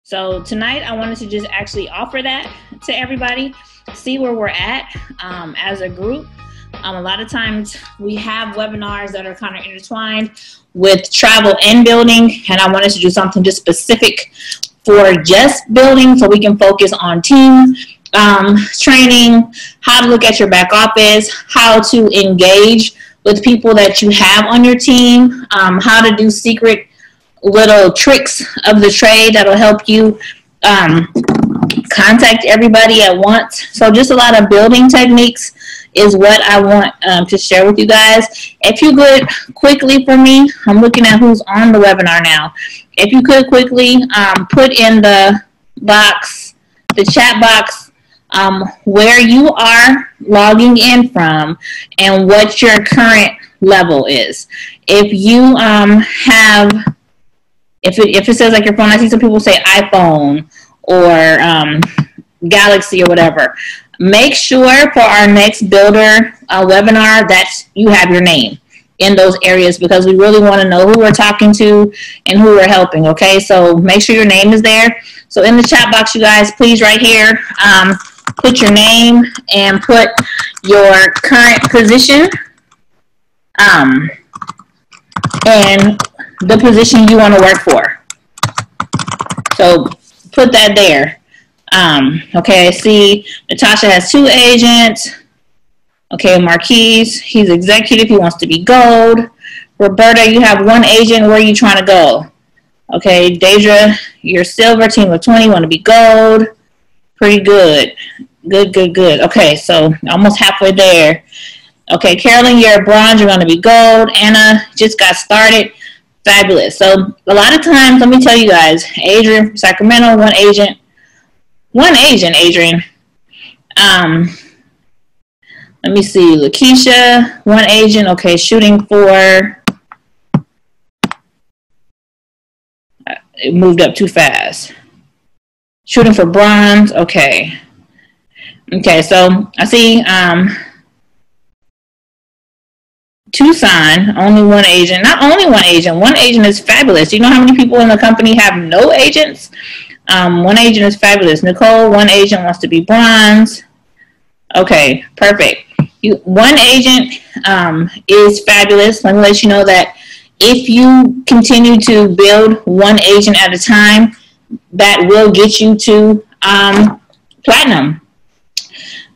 So tonight I wanted to just actually offer that to everybody, see where we're at as a group. A lot of times we have webinars that are kind of intertwined with travel and building, and I wanted to do something just specific for just building so we can focus on team training, how to look at your back office, how to engage with people that you have on your team, how to do secret little tricks of the trade that'll help you contact everybody at once. So just a lot of building techniques is what I want to share with you guys. If you could quickly for me, I'm looking at who's on the webinar now. If you could quickly put in the box, the chat box, where you are logging in from and what your current level is. If you have, if it says like your phone, I see some people say iPhone or Galaxy or whatever. Make sure for our next builder webinar that you have your name in those areas, because we really want to know who we're talking to and who we're helping, okay? So make sure your name is there. So in the chat box, you guys, please right here, put your name and put your current position and the position you want to work for. So put that there. Okay, I see Natasha has 2 agents. Okay, Marquise, he's executive, he wants to be gold. Roberta, you have 1 agent, where are you trying to go? Okay, Deidre, you're silver, team of 20, want to be gold. Pretty good. Good. Okay, so almost halfway there. Okay, Carolyn, you're bronze, you're going to be gold. Anna just got started. Fabulous. So a lot of times, let me tell you guys, Adrian from Sacramento, 1 agent. 1 agent, Adrian. Let me see. Lakeisha, 1 agent. Okay, shooting for. It moved up too fast. Shooting for bronze. Okay. Okay, so I see Tucson, only 1 agent. Not only 1 agent. 1 agent is fabulous. You know how many people in the company have no agents? 1 agent is fabulous. Nicole, 1 agent wants to be bronze. Okay, perfect. 1 agent is fabulous. Let me let you know that if you continue to build 1 agent at a time, that will get you to platinum.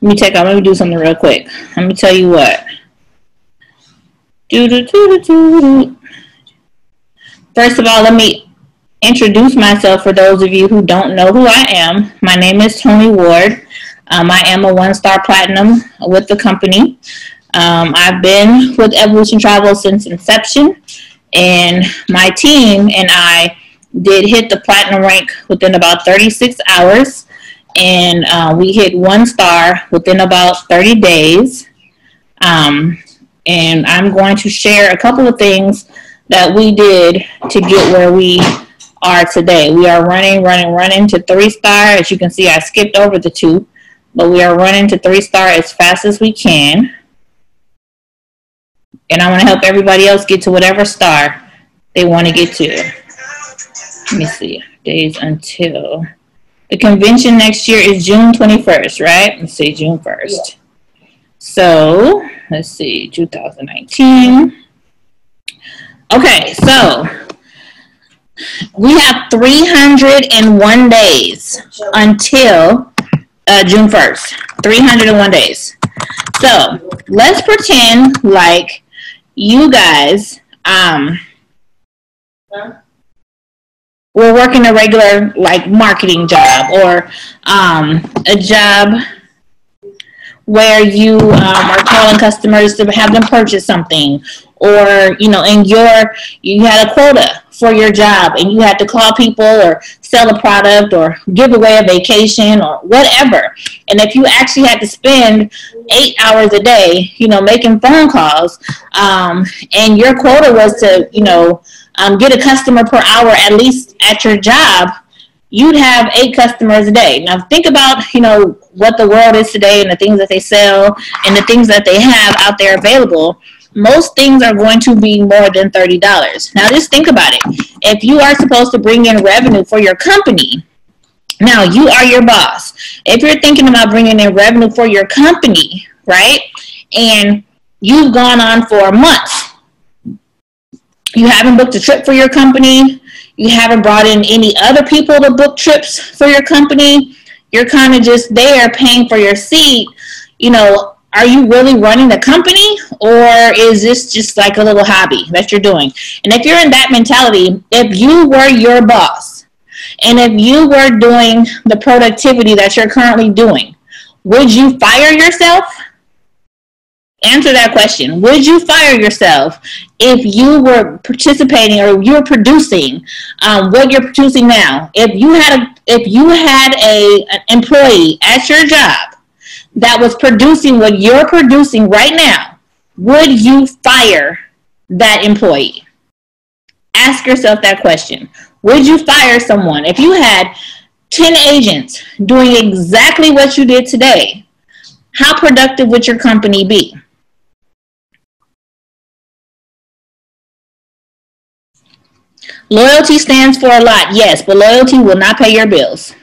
Let me do something real quick. Let me tell you what. First of all, let me introduce myself for those of you who don't know who I am. My name is Tony Ward. I am a 1-star platinum with the company. I've been with Evolution Travel since inception, and my team and I did hit the platinum rank within about 36 hours, and we hit 1 star within about 30 days. And I'm going to share a couple of things that we did to get where we are today. We are running to 3-star. As you can see, I skipped over the 2, but we are running to 3-star as fast as we can. And I want to help everybody else get to whatever star they want to get to. Let me see. Days until. The convention next year is June 21st, right? Let's see, June 1st. Yeah. So, let's see, 2019. Okay, so we have 301 days until June 1st. 301 days. So, let's pretend like you guys we're working a regular like marketing job, or a job where you are calling customers to have them purchase something, or you you had a quota for your job and you had to call people or sell a product or give away a vacation or whatever. And if you actually had to spend 8 hours a day, making phone calls, and your quota was to, get a customer per hour at least at your job, you'd have 8 customers a day. Now think about, what the world is today and the things that they sell and the things that they have out there available. Most things are going to be more than $30. Now just think about it. If you are supposed to bring in revenue for your company, Now, you are your boss. If you're thinking about bringing in revenue for your company, right, and you've gone on for months, you haven't booked a trip for your company, you haven't brought in any other people to book trips for your company, you're kind of just there paying for your seat, you know, are you really running the company, or is this just like a little hobby that you're doing? And if you're in that mentality, if you were your boss, and if you were doing the productivity that you're currently doing, would you fire yourself? Answer that question. Would you fire yourself if you were participating or you were producing what you're producing now? If you had an employee at your job that was producing what you're producing right now, would you fire that employee? Ask yourself that question. Would you fire someone if you had 10 agents doing exactly what you did today? How productive would your company be? Loyalty stands for a lot, yes, but loyalty will not pay your bills.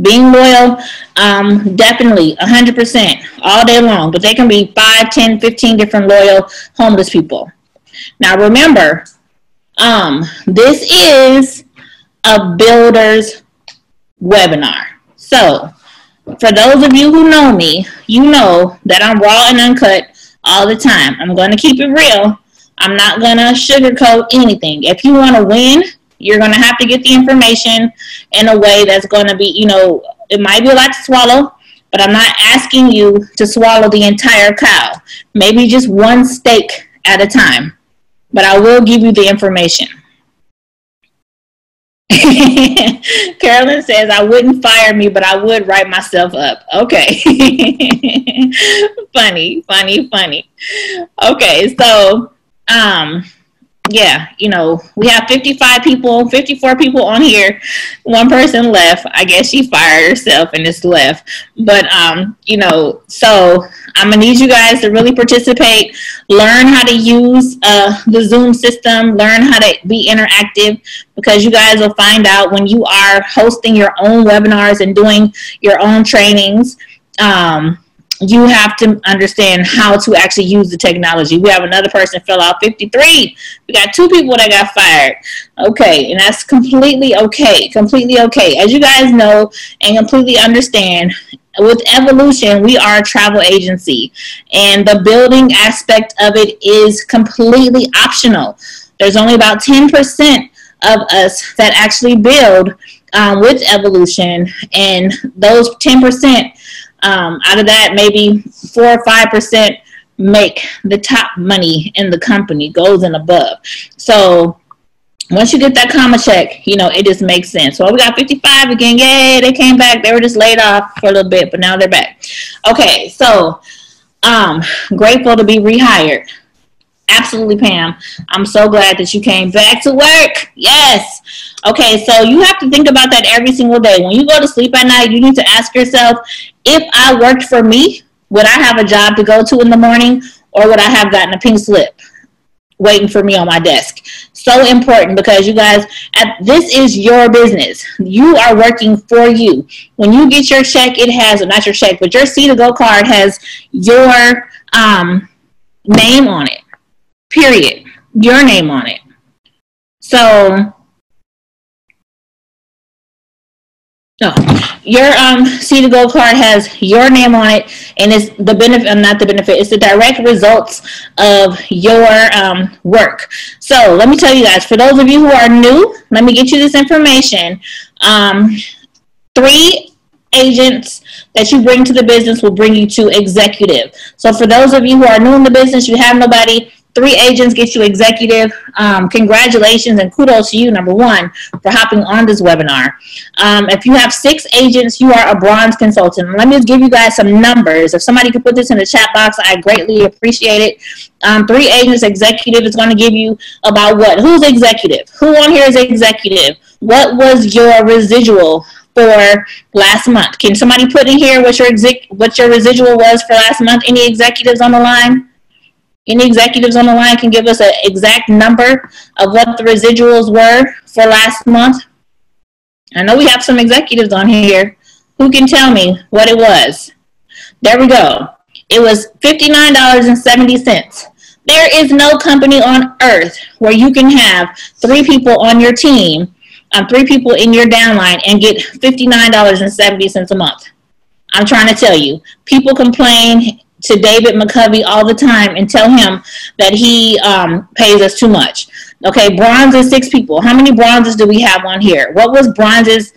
Being loyal, definitely 100% all day long, but they can be 5, 10, 15 different loyal homeless people. Now remember, this is a builder's webinar. So for those of you who know me, you know that I'm raw and uncut all the time. I'm going to keep it real. I'm not going to sugarcoat anything. If you want to win, you're going to have to get the information in a way that's going to be, you know, it might be a lot to swallow, but I'm not asking you to swallow the entire cow. Maybe just one steak at a time. But I will give you the information. Carolyn says, I wouldn't fire me, but I would write myself up. Okay. Funny. Okay, so yeah, you know, we have 55 people, 54 people on here. One person left. I guess she fired herself and just left. But you know, so I'm gonna need you guys to really participate, learn how to use the Zoom system, learn how to be interactive, because you guys will find out when you are hosting your own webinars and doing your own trainings, you have to understand how to actually use the technology. We have another person fill out 53. We got 2 people that got fired. Okay, and that's completely okay. Completely okay. As you guys know and completely understand, with Evolution, we are a travel agency, and the building aspect of it is completely optional. There's only about 10% of us that actually build with Evolution, and those 10%, out of that, maybe 4 or 5% make the top money in the company, goes and above. So once you get that comma check, you know, it just makes sense. So we got 55 again. Yay, they came back. They were just laid off for a little bit, but now they're back. Okay, so grateful to be rehired. Absolutely, Pam. I'm so glad that you came back to work. Yes. Okay, so you have to think about that every single day. When you go to sleep at night, you need to ask yourself, if I worked for me, would I have a job to go to in the morning, or would I have gotten a pink slip waiting for me on my desk? So important, because you guys, this is your business. You are working for you. When you get your check, it has, not your check, but your C2Go card has your name on it. Period. Your name on it. So, your C2Go card has your name on it, and it's the benefit, not the benefit, it's the direct results of your work. So let me tell you guys, for those of you who are new, let me get you this information. 3 agents that you bring to the business will bring you to executive. So for those of you who are new in the business, you have nobody, 3 agents get you executive. Congratulations and kudos to you, number 1, for hopping on this webinar. If you have 6 agents, you are a bronze consultant. Let me just give you guys some numbers. If somebody could put this in the chat box, I greatly appreciate it. 3 agents executive is going to give you about what? Who's executive? Who on here is executive? What was your residual for last month? Can somebody put in here what your residual was for last month? Any executives on the line? Any executives on the line can give us an exact number of what the residuals were for last month? I know we have some executives on here who can tell me what it was. There we go. It was $59.70. There is no company on earth where you can have 3 people on your team, 3 people in your downline, and get $59.70 a month. I'm trying to tell you, people complain to David McCovey all the time and tell him that he pays us too much. Okay, bronze is 6 people. How many bronzes do we have on here? What was bronze's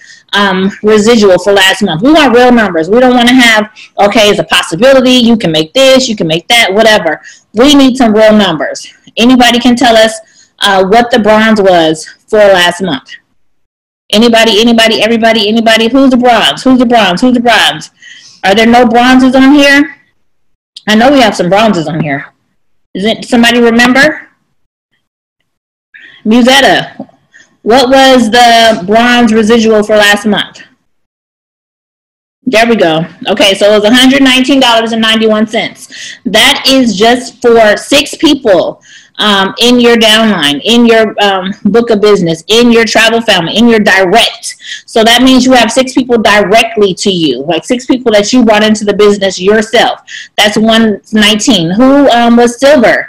residual for last month? We want real numbers. We don't want to have, okay, it's a possibility. You can make this, you can make that, whatever. We need some real numbers. Anybody can tell us what the bronze was for last month? Anybody, everybody, anybody? Who's the bronze? Who's the bronze? Who's the bronze? Are there no bronzes on here? I know we have some bronzes on here. Does it, somebody remember? Musetta, what was the bronze residual for last month? There we go. Okay, so it was $119.91. That is just for 6 people in your downline, in your book of business, in your travel family, in your direct. So that means you have 6 people directly to you, like 6 people that you brought into the business yourself. That's $119. Who was silver?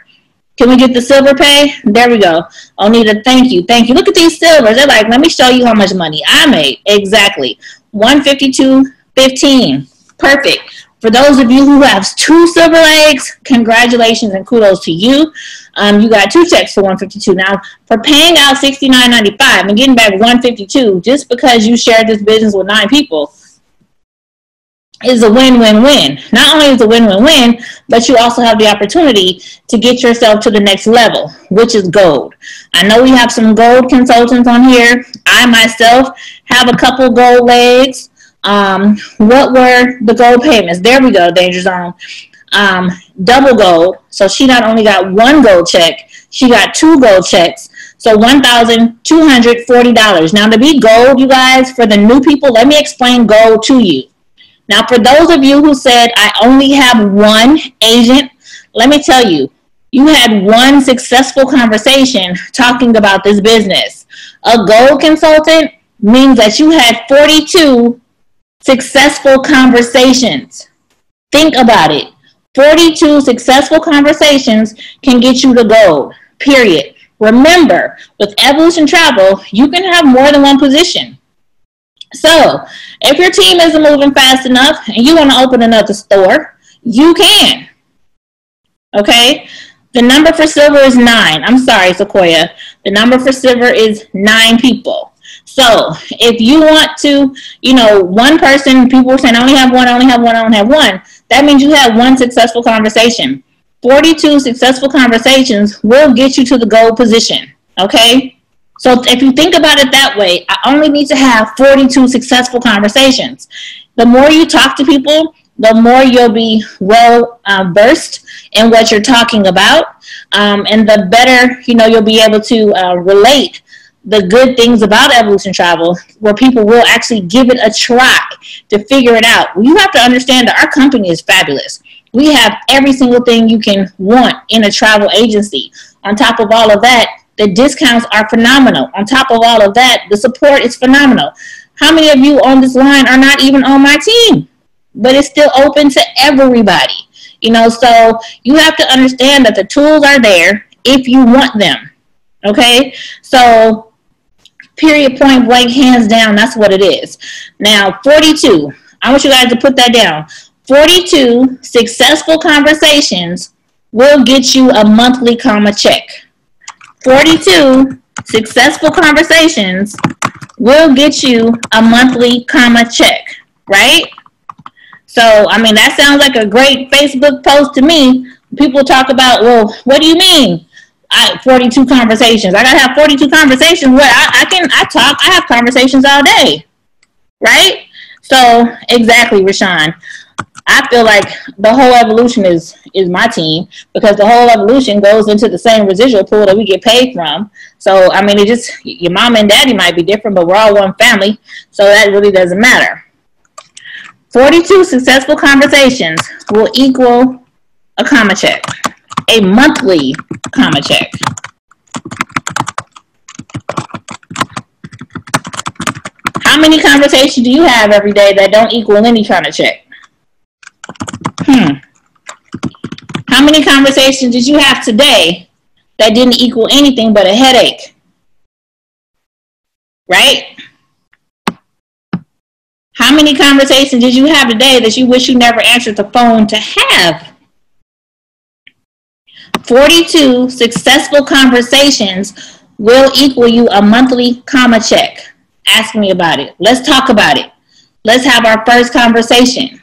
Can we get the silver pay? There we go. Onita, thank you. Thank you. Look at these silvers. They're like, let me show you how much money I made. Exactly. $152.15. Perfect. For those of you who have 2 silver legs, congratulations and kudos to you. You got 2 checks for $152. Now, for paying out $69.95 and getting back $152 just because you shared this business with 9 people is a win-win-win. Not only is it a win-win-win, but you also have the opportunity to get yourself to the next level, which is gold. I know we have some gold consultants on here. I myself have a couple gold legs. What were the gold payments? There we go, Danger Zone. Double gold. So she not only got 1 gold check, she got 2 gold checks. So $1,240. Now to be gold, you guys, for the new people, let me explain gold to you. Now, for those of you who said, I only have 1 agent, let me tell you, you had 1 successful conversation talking about this business. A gold consultant means that you had 42 successful conversations. Think about it. 42 successful conversations can get you to gold, period. Remember, with Evolution Travel, you can have more than 1 position. So, if your team isn't moving fast enough and you want to open another store, you can. Okay? The number for silver is 9. I'm sorry, Sequoia. The number for silver is 9 people. So, if you want to, 1 person, people are saying, I only have 1, I only have 1, I only have 1. That means you have 1 successful conversation. 42 successful conversations will get you to the gold position. Okay? So if you think about it that way, I only need to have 42 successful conversations. The more you talk to people, the more you'll be well versed in what you're talking about, and the better you'll be able to relate the good things about Evolution Travel, where people will actually give it a try to figure it out. You have to understand that our company is fabulous. We have every single thing you can want in a travel agency. On top of all of that, the discounts are phenomenal. On top of all of that, the support is phenomenal. How many of you on this line are not even on my team? But it's still open to everybody. So you have to understand that the tools are there if you want them. Okay? So, period, point blank, hands down, that's what it is. Now, 42. I want you guys to put that down. 42 successful conversations will get you a monthly check. 42 successful conversations will get you a monthly check, right? So, that sounds like a great Facebook post to me. People talk about, well, what do you mean? 42 conversations. I got to have 42 conversations where I have conversations all day, right? So, exactly, Rashawn. I feel like the whole Evolution is my team, because the whole Evolution goes into the same residual pool that we get paid from. So, it just, your mom and daddy might be different, but we're all one family, so that really doesn't matter. 42 successful conversations will equal a check, a monthly check. How many conversations do you have every day that don't equal any kind of check? How many conversations did you have today that didn't equal anything but a headache? Right? How many conversations did you have today that you wish you never answered the phone to have? 42 successful conversations will equal you a monthly comma check. Ask me about it. Let's talk about it. Let's have our first conversation.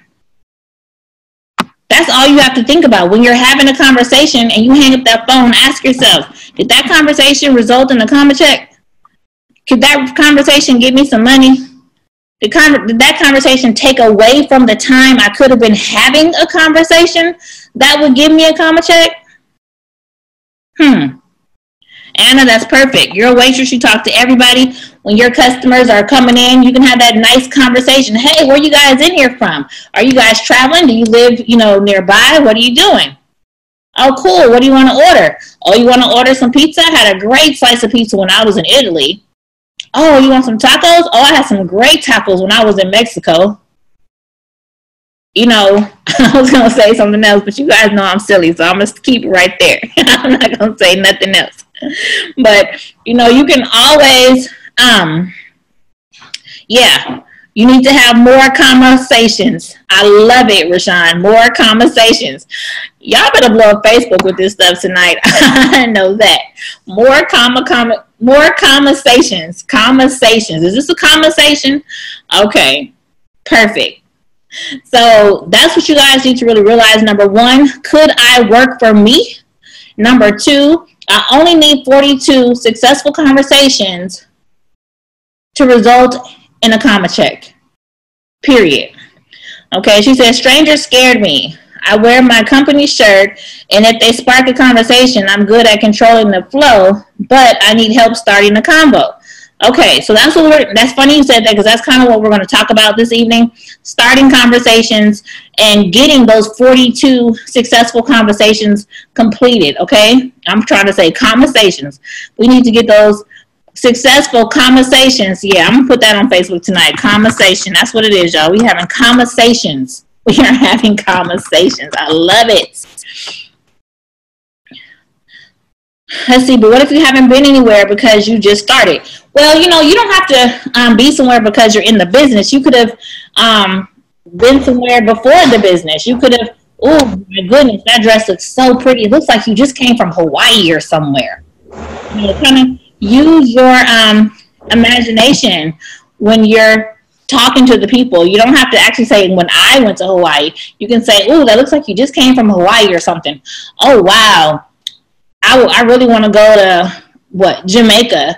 That's all you have to think about. When you're having a conversation and you hang up that phone, ask yourself, did that conversation result in a comma check? Could that conversation give me some money? Did that conversation take away from the time I could have been having a conversation that would give me a comma check? Anna, that's perfect. You're a waitress. You talk to everybody. When your customers are coming in, you can have that nice conversation. Hey, where are you guys in here from? Are you guys traveling? Do you live, nearby? What are you doing? Oh, cool. What do you want to order? Oh, you want to order some pizza? I had a great slice of pizza when I was in Italy. Oh, you want some tacos? Oh, I had some great tacos when I was in Mexico. I was going to say something else, but you guys know I'm silly, so I'm going to keep it right there. I'm not going to say nothing else. But, you can always, you need to have more conversations. I love it, Rashawn. More conversations. Y'all better blow up Facebook with this stuff tonight. I know that. More conversations. Conversations. Is this a conversation? Okay. Perfect. So that's what you guys need to really realize. Number one, could I work for me? Number two, I only need 42 successful conversations to result in a comma check. Period. Okay, she says, strangers scared me. I wear my company shirt, and if they spark a conversation, I'm good at controlling the flow, but I need help starting a convo. Okay, so that's funny you said that, because that's kind of what we're going to talk about this evening. Starting conversations and getting those 42 successful conversations completed, okay? I'm trying to say conversations. We need to get those successful conversations. Yeah, I'm going to put that on Facebook tonight. Conversation. That's what it is, y'all. We having conversations. We are having conversations. I love it. Let's see, but what if you haven't been anywhere because you just started? Well, you don't have to be somewhere because you're in the business. You could have been somewhere before the business. You could have, oh my goodness, that dress looks so pretty. It looks like you just came from Hawaii or somewhere. Kind of use your imagination when you're talking to the people. You don't have to actually say, when I went to Hawaii. You can say, oh, that looks like you just came from Hawaii or something. Oh, wow. I really want to go to Jamaica,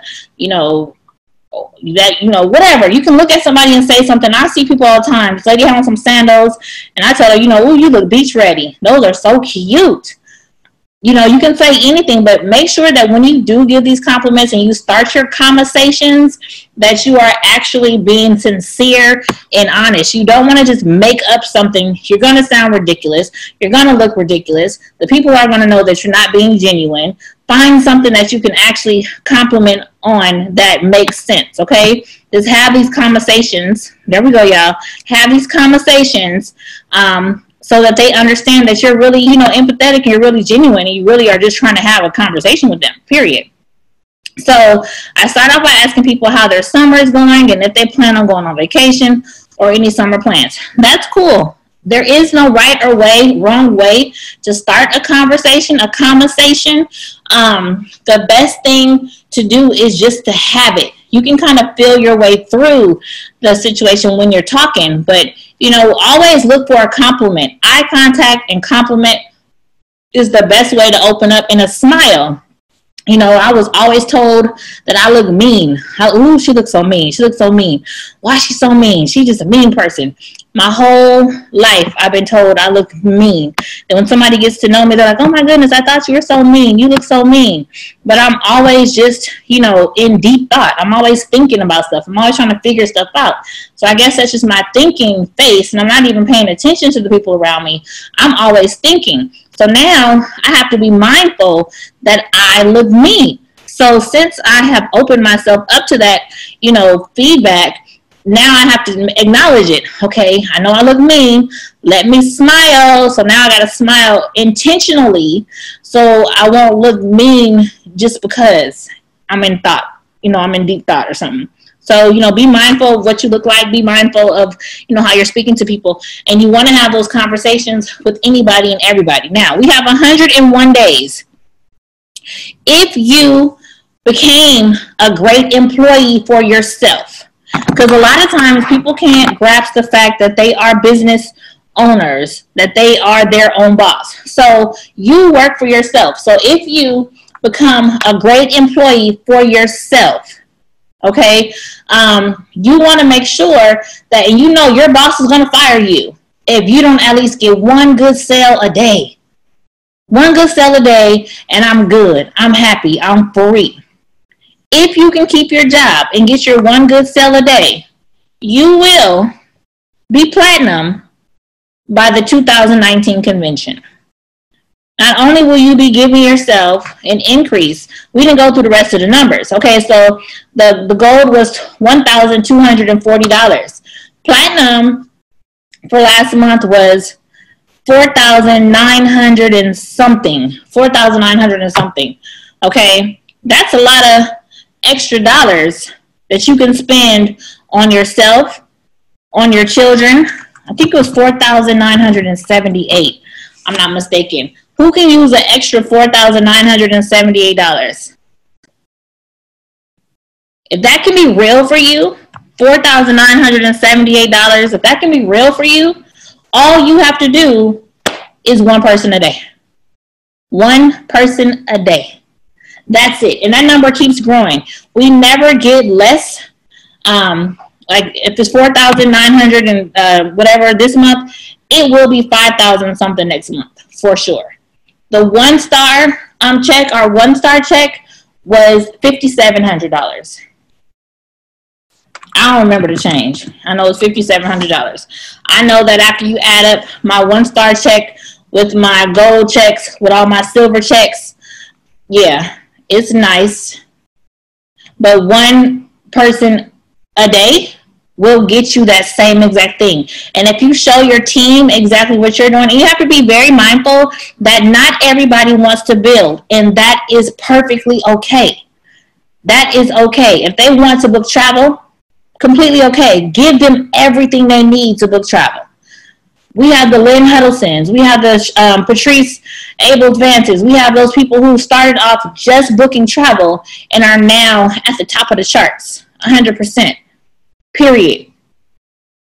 whatever. You can look at somebody and say something. I see people all the time. This lady having some sandals, and I tell her, oh, you look beach ready. Those are so cute. You can say anything, but make sure that when you do give these compliments and you start your conversations, that you are actually being sincere and honest. You don't want to just make up something. You're going to sound ridiculous. You're going to look ridiculous. The people are going to know that you're not being genuine. Find something that you can actually compliment on that makes sense, okay? Just have these conversations. There we go, y'all. Have these conversations, so that they understand that you're really, empathetic and you're really genuine and you really are just trying to have a conversation with them, period. So I start off by asking people how their summer is going and if they plan on going on vacation or any summer plans. That's cool. There is no right or wrong way to start a conversation, a conversation. The best thing to do is just to have it. You can kind of feel your way through the situation when you're talking, but, always look for a compliment. Eye contact and compliment is the best way to open up in a smile. I was always told that I look mean. Ooh, she looks so mean. She looks so mean. Why is she so mean? She's just a mean person. My whole life, I've been told I look mean. And when somebody gets to know me, they're like, oh my goodness, I thought you were so mean. You look so mean. But I'm always just, in deep thought. I'm always thinking about stuff. I'm always trying to figure stuff out. So I guess that's just my thinking face. And I'm not even paying attention to the people around me. I'm always thinking. So now I have to be mindful that I look mean. So since I have opened myself up to that, feedback, now I have to acknowledge it. Okay, I know I look mean. Let me smile. So now I got to smile intentionally so I won't look mean just because I'm in thought. I'm in deep thought or something. So, be mindful of what you look like. Be mindful of, how you're speaking to people. And you want to have those conversations with anybody and everybody. Now, we have 101 days. If you became a great employee for yourself, because a lot of times people can't grasp the fact that they are business owners, that they are their own boss. So you work for yourself. So if you become a great employee for yourself, okay, you want to make sure that, and your boss is going to fire you if you don't at least get one good sale a day. One good sale a day, and I'm good. I'm happy. I'm free. If you can keep your job and get your one good sale a day, you will be platinum by the 2019 convention. Not only will you be giving yourself an increase, we didn't go through the rest of the numbers. Okay, so the gold was $1,240. Platinum for last month was $4,900 and something. Okay, that's a lot of extra dollars that you can spend on yourself, on your children. I think it was $4,978. I'm not mistaken. Who can use an extra $4,978? If that can be real for you, $4,978, if that can be real for you, all you have to do is one person a day. One person a day. That's it. And that number keeps growing. We never get less. Like if it's 4,900 and whatever this month, it will be 5,000 something next month for sure. The 1-star check, our 1-star check was $5,700. I don't remember the change. I know it's $5,700. I know that after you add up my 1-star check with my gold checks, with all my silver checks, yeah, it's nice. But one person a day will get you that same exact thing. And if you show your team exactly what you're doing, you have to be very mindful that not everybody wants to build, and that is perfectly okay. That is okay. If they want to book travel, completely okay. Give them everything they need to book travel. We have the Lynn Huddlestons. We have the Patrice Abel Vances. We have those people who started off just booking travel and are now at the top of the charts, 100%. Period.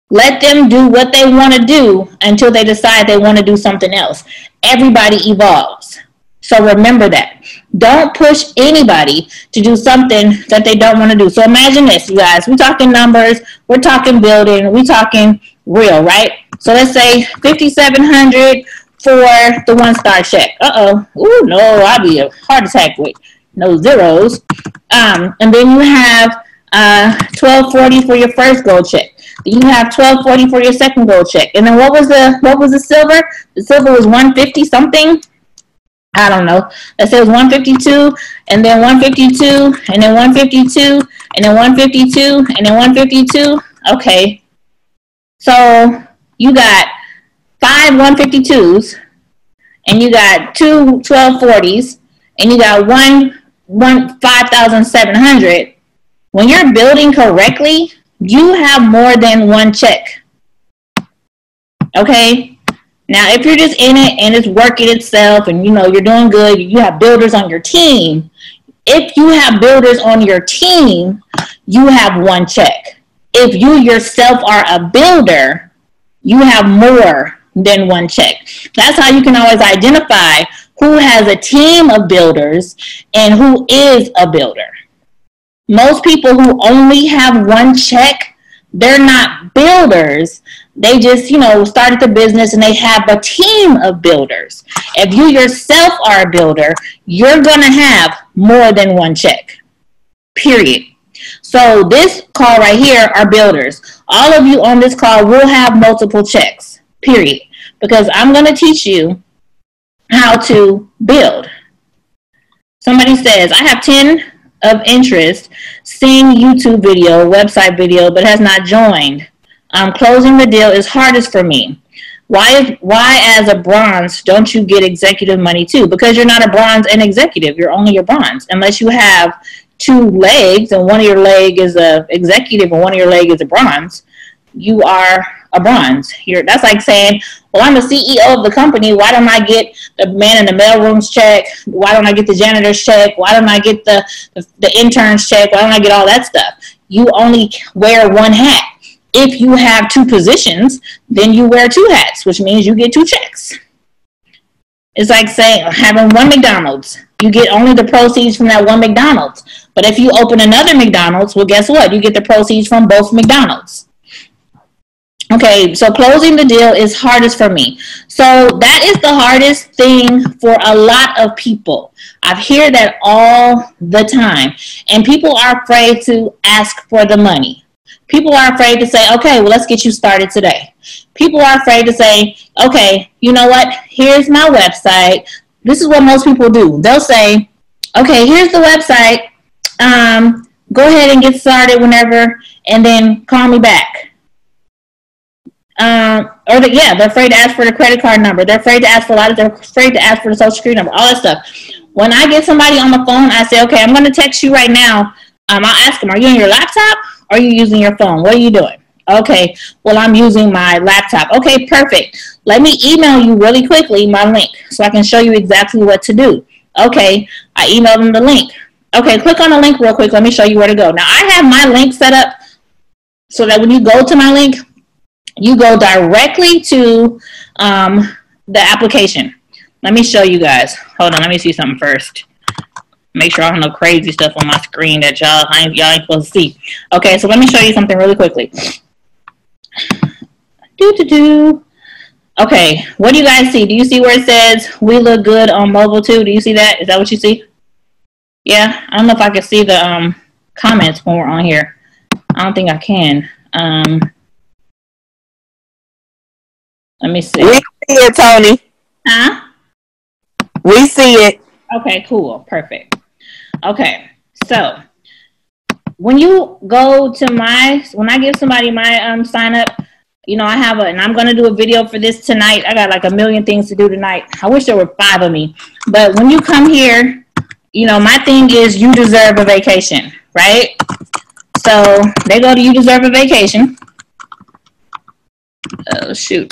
Let them do what they want to do until they decide they want to do something else. Everybody evolves. So remember that. Don't push anybody to do something that they don't want to do. So imagine this, you guys. We're talking numbers. We're talking building. We're talking real, right? So let's say $5,700 for the 1-star check. Ooh, no, I'll be a heart attack with no zeros. And then you have $1,240 for your first gold check. Then you have $1,240 for your second gold check. And then what was the silver? The silver was $150 something. I don't know. Let's say it was 152, and then 152, and then 152, and then 152, and then 152. Okay. So you got 5 152s, and you got 2 1240s, and you got one 5,700. When you're building correctly, you have more than one check. Okay? Now, if you're just in it and it's working itself and, you're doing good, you have builders on your team. If you have builders on your team, you have one check. If you yourself are a builder, you have more than one check. That's how you can always identify who has a team of builders and who is a builder. Most people who only have one check, they're not builders. They just, started the business and they have a team of builders. If you yourself are a builder, you're going to have more than one check, period. So this call right here are builders. All of you on this call will have multiple checks, period, because I'm going to teach you how to build. Somebody says, I have 10 of interest, seeing YouTube video, website video, but has not joined. Closing the deal is hardest for me. Why as a bronze don't you get executive money too? Because you're not a bronze and executive. You're only a bronze. Unless you have two legs and one of your leg is a executive and one of your leg is a bronze, you are a bronze. That's like saying, well, I'm the CEO of the company. Why don't I get the man in the mailroom's check? Why don't I get the janitor's check? Why don't I get the intern's check? Why don't I get all that stuff? You only wear one hat. If you have two positions, then you wear two hats, which means you get two checks. It's like saying having one McDonald's. You get only the proceeds from that one McDonald's. But if you open another McDonald's, well, guess what? You get the proceeds from both McDonald's. Okay, so closing the deal is hardest for me. So that is the hardest thing for a lot of people. I hear that all the time. And people are afraid to ask for the money. People are afraid to say, okay, well, let's get you started today. People are afraid to say, okay, you know what? Here's my website. This is what most people do. They'll say, okay, here's the website. Go ahead and get started whenever, and then call me back. They're afraid to ask for the credit card number. They're afraid to ask for they're afraid to ask for the social security number, all that stuff. When I get somebody on the phone, I say, okay, I'm going to text you right now. I'll ask them, are you on your laptop or are you using your phone? What are you doing? Okay, well, I'm using my laptop. Okay, perfect. Let me email you really quickly my link so I can show you exactly what to do. Okay, I emailed them the link. Okay, click on the link real quick. Let me show you where to go. Now, I have my link set up so that when you go to my link, you go directly to the application. Let me show you guys. Hold on, let me see something first. Make sure I don't have no crazy stuff on my screen that y'all ain't supposed to see. Okay, so let me show you something really quickly. Okay, what do you guys see? Do you see where it says we look good on mobile too? Do you see that? Is that what you see? Yeah, I don't know if I can see the comments when we're on here. I don't think I can. Let me see. We see it, Tony. Huh? We see it. Okay, cool. Perfect. Okay, so when you go to when I give somebody my sign up, you know, and I'm going to do a video for this tonight. I got like a million things to do tonight. I wish there were 5 of me. But when you come here, you know, my thing is you deserve a vacation, right? So they go to you deserve a vacation. Oh, shoot.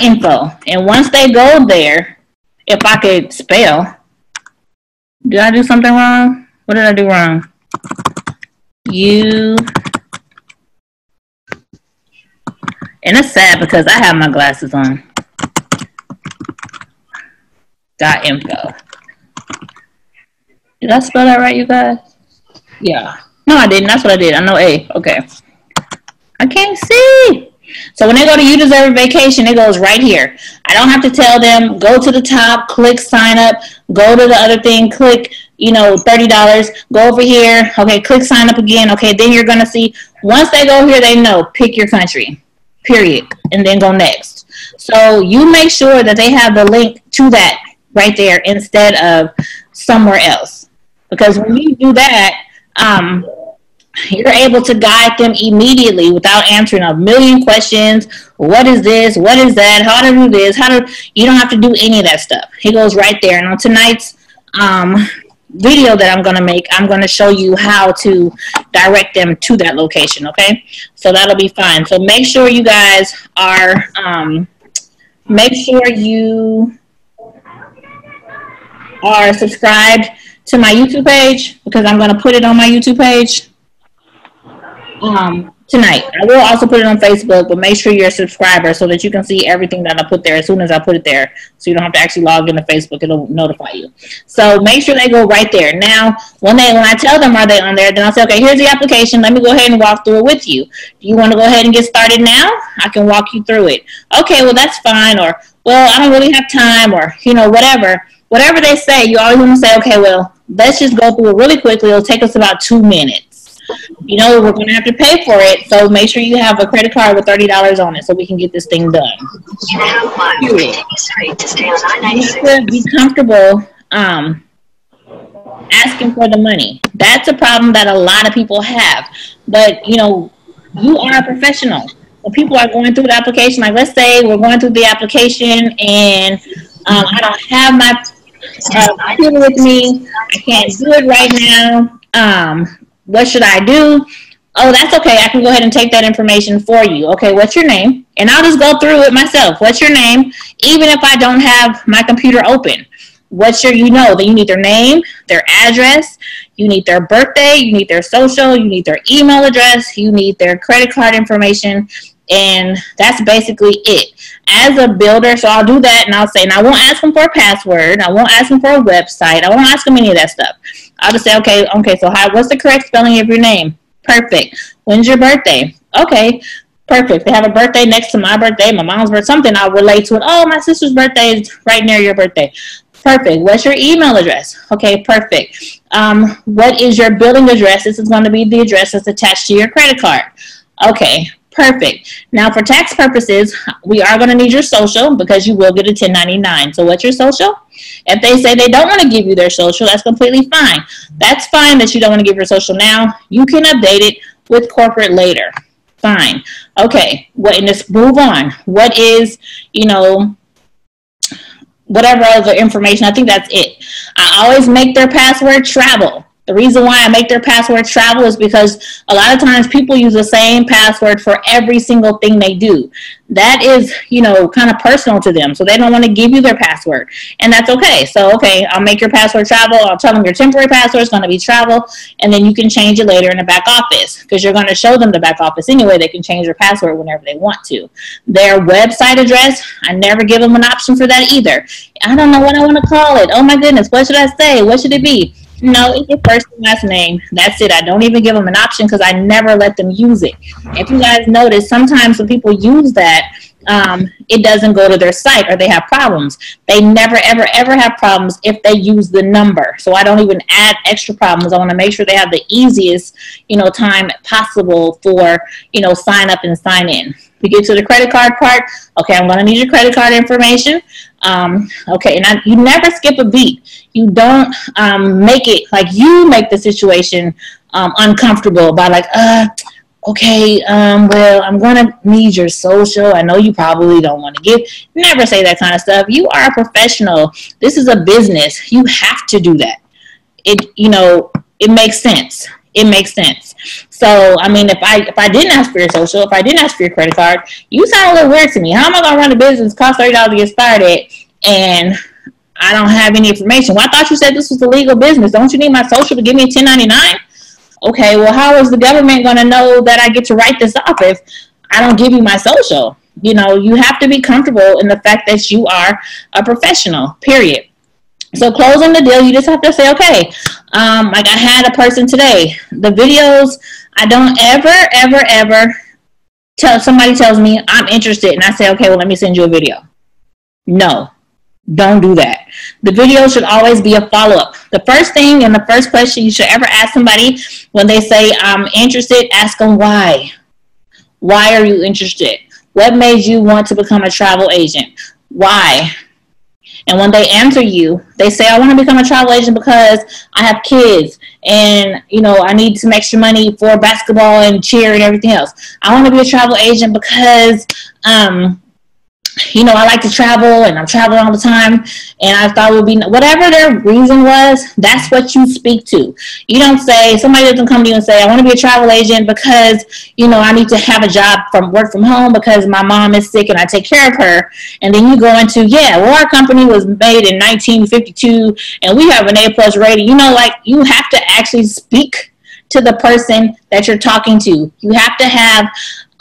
.info. And once they go there, if I could spell, did I do something wrong? What did I do wrong? And it's sad because I have my glasses on. .info. Did I spell that right, you guys? Yeah. No, I didn't. That's what I did. I know A. Okay. I can't see. So when they go to you deserve a vacation, it goes right here. I don't have to tell them, go to the top, click sign up, go to the other thing, click, you know, $30, go over here. Okay, click sign up again. Okay, then you're going to see, once they go here, they know, pick your country, period, and then go next. So you make sure that they have the link to that right there instead of somewhere else. Because when you do that, you're able to guide them immediately without answering a million questions. What is this? What is that? How to do this? You don't have to do any of that stuff. It goes right there. And on tonight's video that I'm going to make, I'm going to show you how to direct them to that location, okay? So that'll be fine. So make sure you guys are, make sure you are subscribed to my YouTube page because I'm going to put it on my YouTube page tonight. I will also put it on Facebook, but make sure you're a subscriber so that you can see everything that I put there as soon as I put it there. So you don't have to actually log into Facebook. It'll notify you. So make sure they go right there. Now, when I tell them are they on there, then I'll say, okay, here's the application. Let me go ahead and walk through it with you. Do you want to go ahead and get started now? I can walk you through it. Okay, well, that's fine. Or, well, I don't really have time, or, you know, whatever. Whatever they say, you always want to say, okay, well, let's just go through it really quickly. It'll take us about 2 minutes. You know, we're going to have to pay for it, so make sure you have a credit card with $30 on it so we can get this thing done. You have to be comfortable asking for the money. That's a problem that a lot of people have. But, you know, you are a professional. When people are going through the application, like let's say we're going through the application and I don't have my computer with me. I can't do it right now. What should I do? Oh, that's okay. I can go ahead and take that information for you. Okay, what's your name? And I'll just go through it myself. What's your name? Even if I don't have my computer open. What's your, you know, that you need their name, their address, you need their birthday, you need their social, you need their email address, you need their credit card information, and that's basically it. As a builder, so I'll do that and I'll say, and I won't ask them for a password, I won't ask them for a website, I won't ask them any of that stuff. I'll just say, okay, so what's the correct spelling of your name? Perfect. When's your birthday? Okay, perfect. They have a birthday next to my birthday, my mom's birthday, something I'll relate to it. Oh, my sister's birthday is right near your birthday. Perfect. What's your email address? Okay, perfect. What is your billing address? This is going to be the address that's attached to your credit card. Okay, perfect. Now, for tax purposes, we are going to need your social because you will get a 1099. So what's your social? If they say they don't want to give you their social, that's completely fine. That's fine that you don't want to give your social now. You can update it with corporate later. Fine. Okay, and let's move on. What is, you know, whatever other information, I think that's it. I always make their password travel. The reason why I make their password travel is because a lot of times people use the same password for every single thing they do. That is, you know, kind of personal to them. So they don't want to give you their password. And that's okay. So, okay, I'll make your password travel. I'll tell them your temporary password is going to be travel. And then you can change it later in the back office because you're going to show them the back office anyway. They can change their password whenever they want to. Their website address, I never give them an option for that either. I don't know what I want to call it. Oh my goodness, what should I say? What should it be? No, it's your first and last name. That's it. I don't even give them an option because I never let them use it. If you guys notice, sometimes when people use that, it doesn't go to their site or they have problems. They never, ever, ever have problems if they use the number. So I don't even add extra problems. I want to make sure they have the easiest, you know, time possible for, you know, sign up and sign in. We get to the credit card part. Okay, I'm going to need your credit card information. Okay, and you never skip a beat. You don't make it like you make the situation uncomfortable by like, okay, well, I'm going to need your social. I know you probably don't want to give. Never say that kind of stuff. You are a professional. This is a business. You have to do that. You know, it makes sense. It makes sense. So, I mean, if I didn't ask for your social, if I didn't ask for your credit card, you sound a little weird to me. How am I going to run a business, cost $30 to get started, and I don't have any information? Well, I thought you said this was a legal business. Don't you need my social to give me a 1099? Okay, well, how is the government going to know that I get to write this off if I don't give you my social? You know, you have to be comfortable in the fact that you are a professional, period. So closing the deal, you just have to say, okay, like I had a person today, the videos, I don't ever somebody tells me I'm interested and I say, okay, well, let me send you a video. No, don't do that. The video should always be a follow-up. The first thing and the first question you should ever ask somebody when they say I'm interested, ask them why. Why are you interested? What made you want to become a travel agent? Why? And when they answer you, they say, I want to become a travel agent because I have kids and, you know, I need some extra money for basketball and cheer and everything else. I want to be a travel agent because, you know, I like to travel and I'm traveling all the time and I thought it would be, whatever their reason was, that's what you speak to. You don't say, somebody doesn't come to you and say, I want to be a travel agent because, you know, I need to have a job work from home because my mom is sick and I take care of her. And then you go into, yeah, well, our company was made in 1952 and we have an A+ rating. You know, like you have to actually speak to the person that you're talking to. You have to have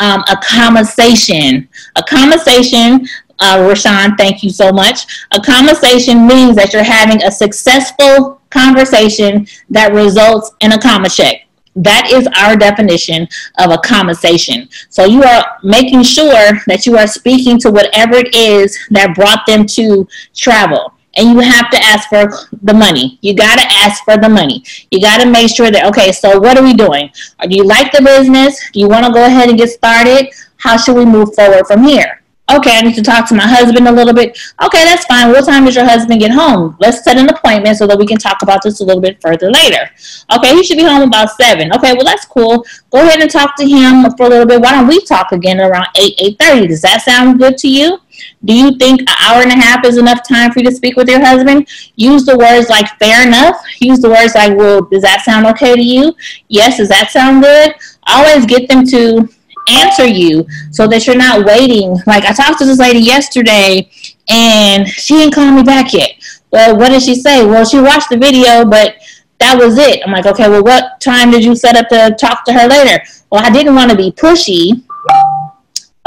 a conversation. A conversation, Rashawn, thank you so much. A conversation means that you're having a successful conversation that results in a comma check. That is our definition of a conversation. So you are making sure that you are speaking to whatever it is that brought them to travel. And you have to ask for the money. You got to ask for the money. You got to make sure that, okay, so what are we doing? Do you like the business? Do you want to go ahead and get started? How should we move forward from here? Okay, I need to talk to my husband a little bit. Okay, that's fine. What time does your husband get home? Let's set an appointment so that we can talk about this a little bit further later. Okay, he should be home about 7. Okay, well, that's cool. Go ahead and talk to him for a little bit. Why don't we talk again around 8, 8:30? Does that sound good to you? Do you think an hour and a half is enough time for you to speak with your husband? Use the words like fair enough. Use the words like, well, does that sound okay to you? Yes, does that sound good? Always get them to answer you so that you're not waiting. Like, I talked to this lady yesterday and she didn't call me back yet. Well, what did she say? Well, she watched the video, but that was it. I'm like, okay, well, what time did you set up to talk to her later? Well, I didn't want to be pushy.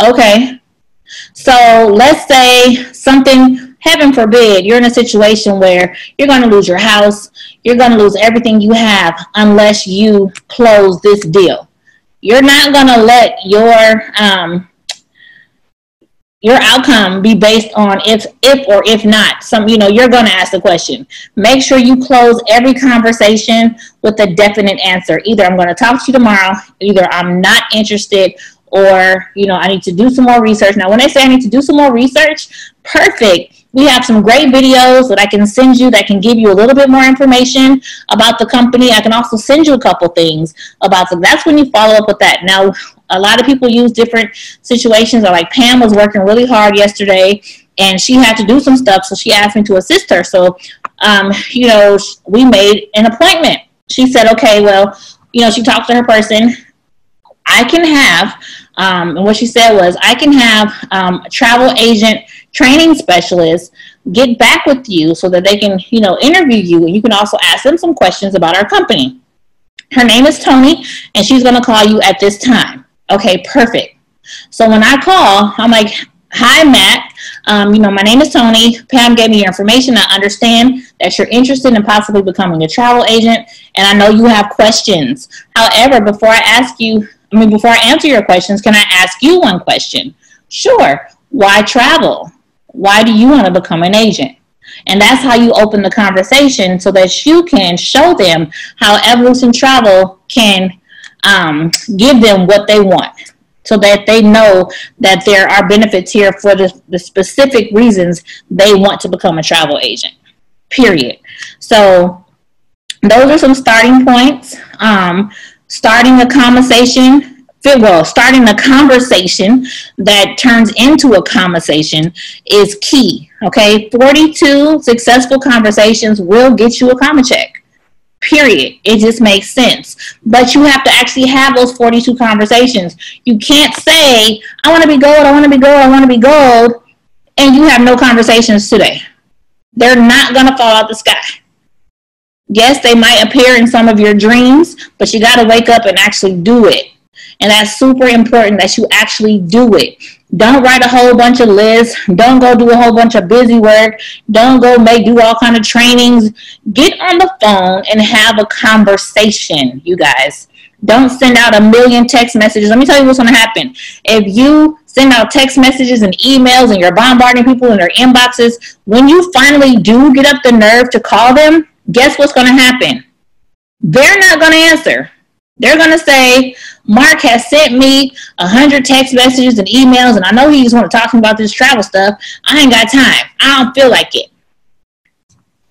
Okay. So let's say something, heaven forbid, you're in a situation where you're going to lose your house. You're going to lose everything you have unless you close this deal. You're not going to let your outcome be based on if or if not. You're going to ask the question. Make sure you close every conversation with a definite answer. Either I'm going to talk to you tomorrow, either I'm not interested, or, I need to do some more research. Now, when I say I need to do some more research, perfect. We have some great videos that I can send you that can give you a little bit more information about the company. I can also send you a couple things about them. That's when you follow up with that. Now, a lot of people use different situations. Like Pam was working really hard yesterday, and she had to do some stuff, so she asked me to assist her. So, we made an appointment. She said, okay, well, she talked to her person. I can have, and what she said was, I can have a travel agent training specialist get back with you so that they can, interview you. And you can also ask them some questions about our company. Her name is Tony, and she's going to call you at this time. Okay, perfect. So when I call, I'm like, hi, Matt. My name is Tony. Pam gave me your information. I understand that you're interested in possibly becoming a travel agent, and I know you have questions. However, before I answer your questions, can I ask you one question? Sure. Why travel? Why do you want to become an agent? And that's how you open the conversation so that you can show them how Evolution Travel can give them what they want, so that they know that there are benefits here for the specific reasons they want to become a travel agent, period. So those are some starting points. Starting a conversation that turns into a conversation is key, okay? 42 successful conversations will get you a comma check, period. It just makes sense. But you have to actually have those 42 conversations. You can't say, I want to be gold, I want to be gold, I want to be gold, and you have no conversations today. They're not going to fall out the sky. Yes, they might appear in some of your dreams, but you got to wake up and actually do it. And that's super important that you actually do it. Don't write a whole bunch of lists. Don't go do a whole bunch of busy work. Don't go do all kind of trainings. Get on the phone and have a conversation, you guys. Don't send out a million text messages. Let me tell you what's going to happen. If you send out text messages and emails and you're bombarding people in their inboxes, when you finally do get up the nerve to call them, guess what's going to happen? They're not going to answer. They're going to say, Mark has sent me 100 text messages and emails, and I know he just want to talk to me about this travel stuff. I ain't got time. I don't feel like it.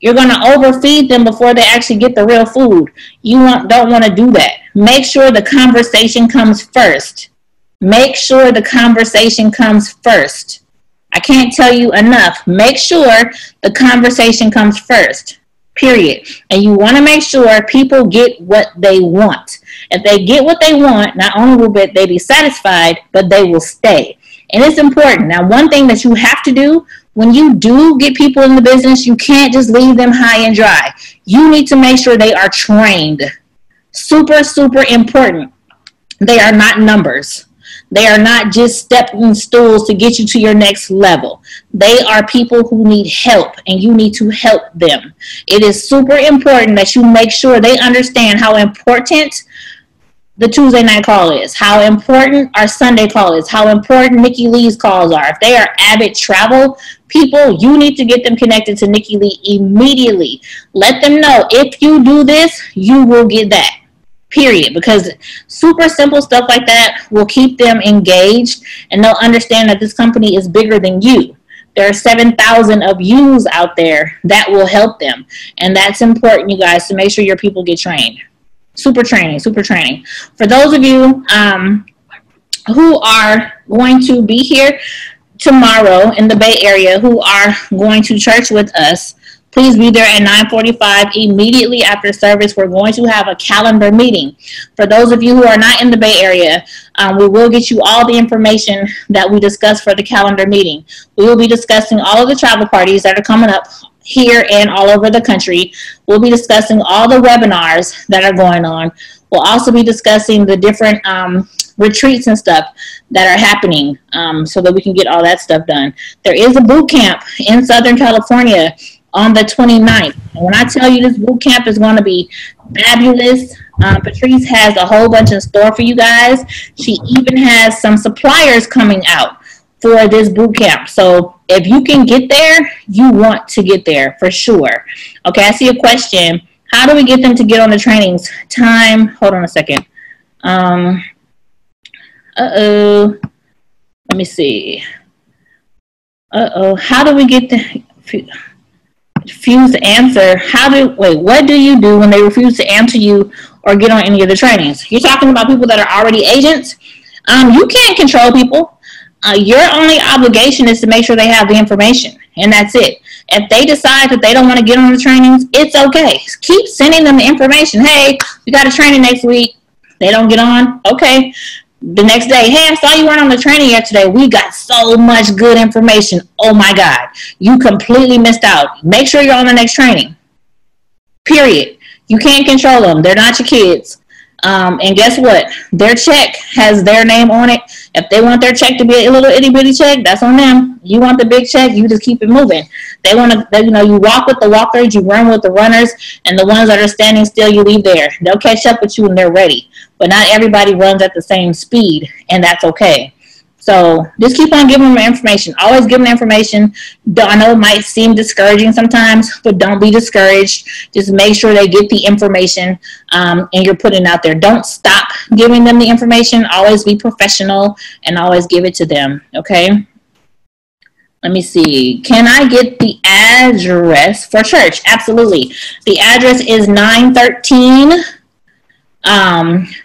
You're going to overfeed them before they actually get the real food. You don't want to do that. Make sure the conversation comes first. Make sure the conversation comes first. I can't tell you enough. Make sure the conversation comes first. Period. And you want to make sure people get what they want. If they get what they want, not only will they be satisfied, but they will stay. And it's important. Now, one thing that you have to do when you do get people in the business, you can't just leave them high and dry. You need to make sure they are trained. Super, super important. They are not numbers. They are not just stepping stools to get you to your next level. They are people who need help, and you need to help them. It is super important that you make sure they understand how important the Tuesday night call is, how important our Sunday call is, how important Nikki Lee's calls are. If they are avid travel people, you need to get them connected to Nikki Lee immediately. Let them know, if you do this, you will get that. period, because super simple stuff like that will keep them engaged, and they'll understand that this company is bigger than you. There are 7,000 of yous out there that will help them, and that's important, you guys, to make sure your people get trained. Super training, super training. For those of you who are going to be here tomorrow in the Bay Area, who are going to church with us, please be there at 9:45 immediately after service. We're going to have a calendar meeting. For those of you who are not in the Bay Area, we will get you all the information that we discussed for the calendar meeting. We will be discussing all of the travel parties that are coming up here and all over the country. We'll be discussing all the webinars that are going on. We'll also be discussing the different retreats and stuff that are happening, so that we can get all that stuff done. There is a boot camp in Southern California on the 29th. And when I tell you this boot camp is going to be fabulous, Patrice has a whole bunch in store for you guys. She even has some suppliers coming out for this boot camp. So if you can get there, you want to get there for sure. Okay, I see a question. How do we get them to get on the trainings? Time, hold on a second. Let me see. How do we get the... refuse to answer? What do you do when they refuse to answer you or get on any of the trainings? You're talking about people that are already agents. You can't control people. Your only obligation is to make sure they have the information, and that's it. If they decide that they don't want to get on the trainings, it's okay. Keep sending them the information. Hey, we got a training next week. They don't get on, okay. The next day, hey, I saw you weren't on the training yesterday. We got so much good information. Oh my God, you completely missed out. Make sure you're on the next training. Period. You can't control them. They're not your kids. And guess what? Their check has their name on it. If they want their check to be a little itty bitty check, that's on them. You want the big check, you just keep it moving. They want to, you walk with the walkers, you run with the runners, and the ones that are standing still, you leave there. They'll catch up with you when they're ready. But not everybody runs at the same speed, and that's okay. So just keep on giving them information. Always give them information. I know it might seem discouraging sometimes, but don't be discouraged. Just make sure they get the information, and you're putting it out there. Don't stop giving them the information. Always be professional and always give it to them, okay? Let me see. Can I get the address for church? Absolutely. The address is 913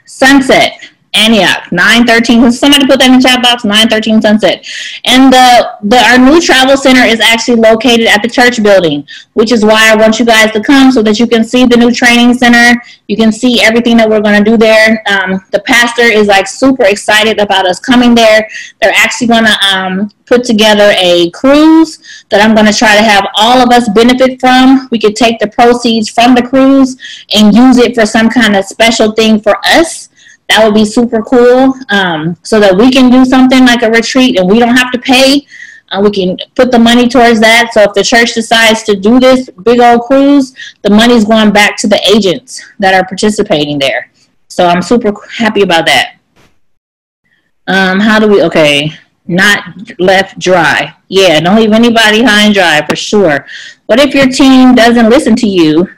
Sunset, Antioch, 913. Somebody put that in the chat box, 913 Sunset. And our new travel center is actually located at the church building, which is why I want you guys to come so that you can see the new training center. You can see everything that we're going to do there. The pastor is like super excited about us coming there. They're actually going to put together a cruise that I'm going to try to have all of us benefit from. We could take the proceeds from the cruise and use it for some kind of special thing for us. That would be super cool, so that we can do something like a retreat and we don't have to pay. We can put the money towards that. So if the church decides to do this big old cruise, the money's going back to the agents that are participating there. So I'm super happy about that. Okay, not left dry. Yeah, don't leave anybody high and dry for sure. What if your team doesn't listen to you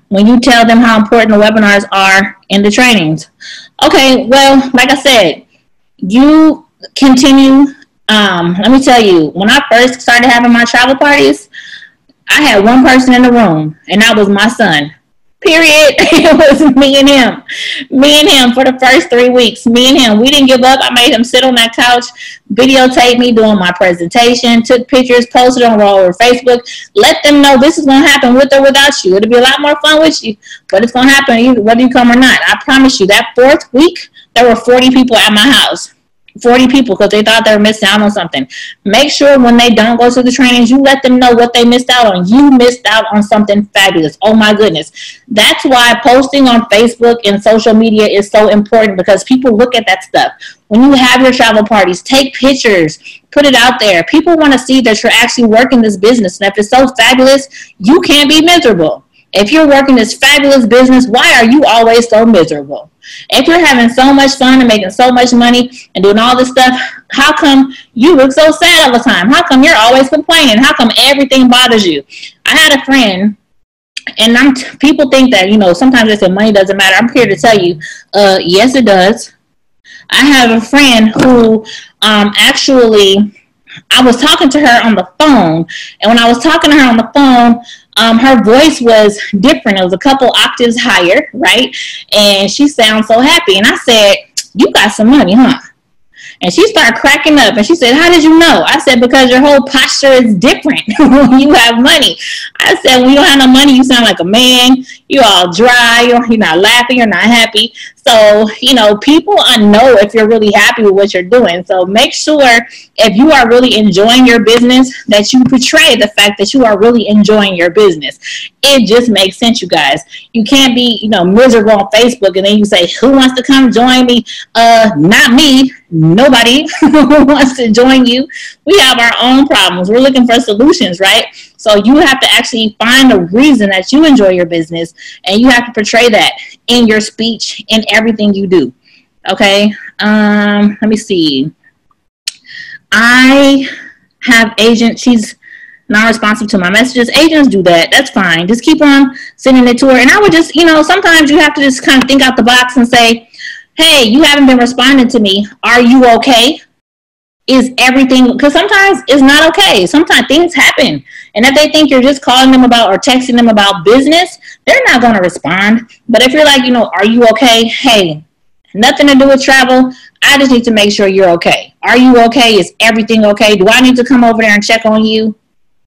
when you tell them how important the webinars are in the trainings? Okay, well, like I said, you continue. Let me tell you, when I first started having my travel parties, I had one person in the room, and that was my son. Period. It was me and him. Me and him for the first 3 weeks. Me and him. We didn't give up. I made him sit on that couch, videotape me doing my presentation, took pictures, posted on all over Facebook. Let them know this is going to happen with or without you. It'll be a lot more fun with you, but it's going to happen whether you come or not. I promise you, that 4th week, there were 40 people at my house. 40 people, because they thought they were missing out on something. Make sure when they don't go to the trainings, you let them know what they missed out on. You missed out on something fabulous. Oh my goodness. That's why posting on Facebook and social media is so important, because people look at that stuff. When you have your travel parties, take pictures, put it out there. People want to see that you're actually working this business. And if it's so fabulous, you can't be miserable. If you're working this fabulous business, why are you always so miserable? If you're having so much fun and making so much money and doing all this stuff, how come you look so sad all the time? How come you're always complaining? How come everything bothers you? I had a friend And people think that, sometimes they say money doesn't matter. I'm here to tell you, yes, it does. I have a friend who actually, I was talking to her on the phone, and when I was talking to her on the phone, her voice was different. It was a couple octaves higher, right? And she sounds so happy. And I said, "You got some money, huh?" And she started cracking up, and she said, "How did you know?" I said, "Because your whole posture is different when you have money." I said, "When you don't have no money, you sound like a man. You're all dry. You're not laughing. You're not happy." So, people know if you're really happy with what you're doing. So make sure if you are really enjoying your business that you portray the fact that you are really enjoying your business. It just makes sense, you guys. You can't be, miserable on Facebook and then you say, "Who wants to come join me?" Not me. Nobody wants to join you. We have our own problems. We're looking for solutions, right? So you have to actually find a reason that you enjoy your business, and you have to portray that in your speech, in everything you do. Okay. Let me see. I have agent. She's not responsive to my messages. Agents do that. That's fine. Just keep on sending it to her. And I would just, sometimes you have to just kind of think out the box and say, "Hey, you haven't been responding to me. Are you okay? Is everything," because sometimes it's not okay. Sometimes things happen. And if they think you're just calling them about or texting them about business, they're not going to respond. But if you're like, "Are you okay? Hey, nothing to do with travel. I just need to make sure you're okay. Are you okay? Is everything okay? Do I need to come over there and check on you?"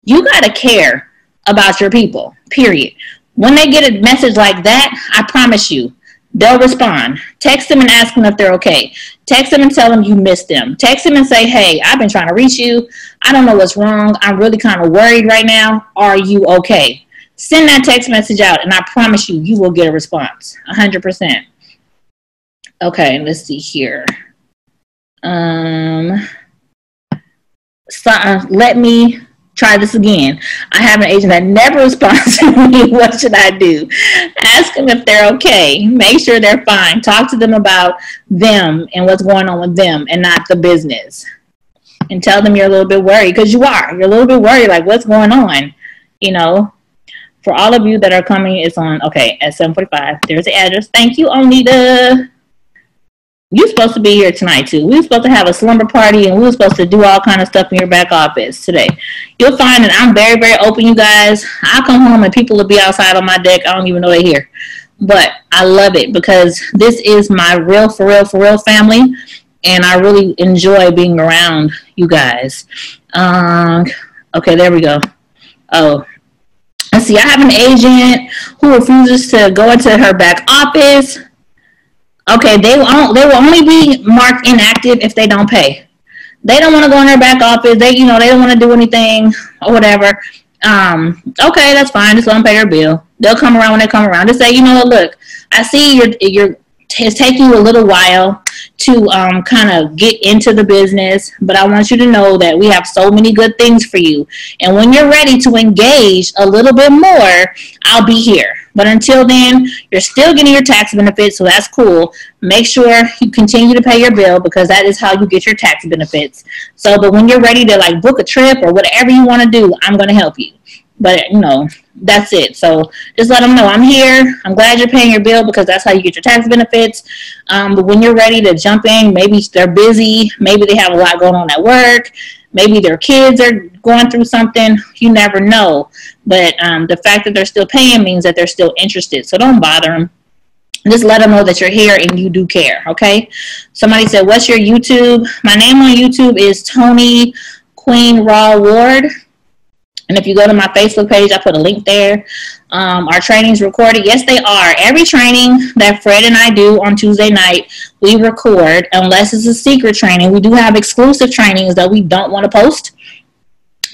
You got to care about your people, period. When they get a message like that, I promise you, they'll respond. Text them and ask them if they're okay. Text them and tell them you missed them. Text them and say, "Hey, I've been trying to reach you. I don't know what's wrong. I'm really kind of worried right now. Are you okay?" Send that text message out, and I promise you, you will get a response. 100%. Okay, let's see here. Let me try this again. I have an agent that never responds to me. What should I do? Ask them if they're okay. Make sure they're fine. Talk to them about them and what's going on with them and not the business. And tell them you're a little bit worried, because you are. You're a little bit worried, like, what's going on? For all of you that are coming, it's on, okay, at 7:45. There's the address. Thank you, Onita. You're supposed to be here tonight, too. We were supposed to have a slumber party, and we were supposed to do all kind of stuff in your back office today. You'll find that I'm very, very open, you guys. I'll come home, and people will be outside on my deck. I don't even know they're here. But I love it because this is my real, for real family, and I really enjoy being around you guys. Okay, there we go. Oh, let's see. I have an agent who refuses to go into her back office. Okay, they will only be marked inactive if they don't pay. They don't want to go in their back office. They don't want to do anything or whatever. Okay, that's fine. Just let them pay their bill. They'll come around when they come around. Just say, look, I see it's taking you a little while to kind of get into the business, but I want you to know that we have so many good things for you. And when you're ready to engage a little bit more, I'll be here. But until then, you're still getting your tax benefits, so that's cool. Make sure you continue to pay your bill because that is how you get your tax benefits. So, but when you're ready to book a trip or whatever you want to do, I'm going to help you. But, that's it. So just let them know I'm here. I'm glad you're paying your bill because that's how you get your tax benefits. But when you're ready to jump in, maybe they're busy. Maybe they have a lot going on at work. Maybe their kids are going through something. You never know. But the fact that they're still paying means that they're still interested. So don't bother them. Just let them know that you're here and you do care, okay? Somebody said, "What's your YouTube?" My name on YouTube is Tony Queen Raw Ward. And if you go to my Facebook page, I put a link there. Our trainings recorded. Yes, they are. Every training that Fred and I do on Tuesday night, we record, unless it's a secret training. We do have exclusive trainings that we don't want to post.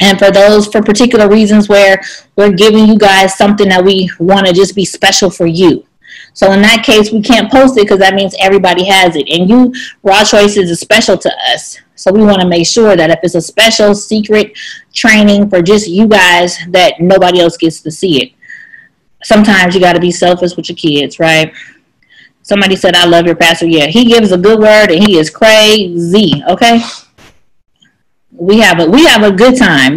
And for particular reasons where we're giving you guys something that we want to just be special for you. So in that case, we can't post it because that means everybody has it. And Raw Choices is special to us. So we want to make sure that if it's a special secret training for just you guys, that nobody else gets to see it. Sometimes you got to be selfish with your kids, right? Somebody said, "I love your pastor." Yeah, he gives a good word and he is crazy, okay? We have a good time.